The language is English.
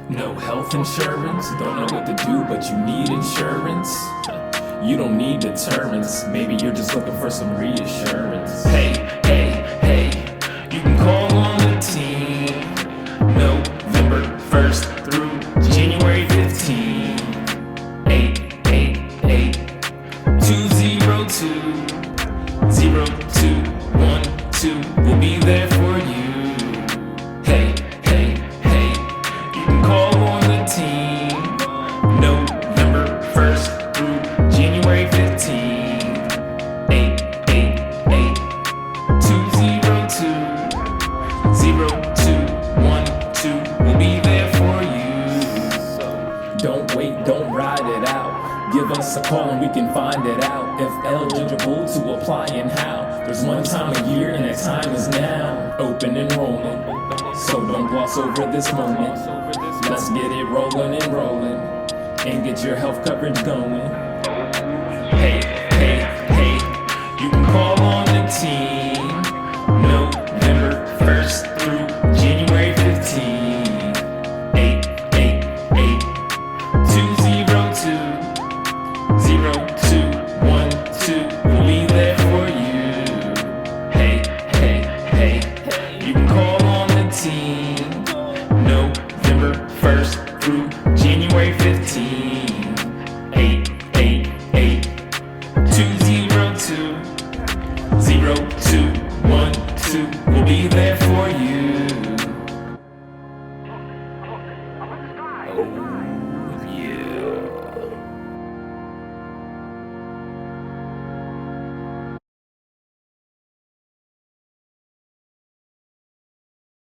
No health insurance, don't know what to do, but you need insurance. You don't need deterrence, maybe you're just looking for some reassurance. Hey, you can call on the team November 1st through January 15th. 888-202-0212. We'll be there for you. Hey, you can call on the team November 1st through January 15th. 888-202-0212. We'll be there for you. Don't wait, don't ride it out. Give us a call and we can find it out. If eligible to apply and how. There's one time a year and that time is now. Open enrollment, so don't gloss over this moment. Let's get it rolling and get your health coverage going.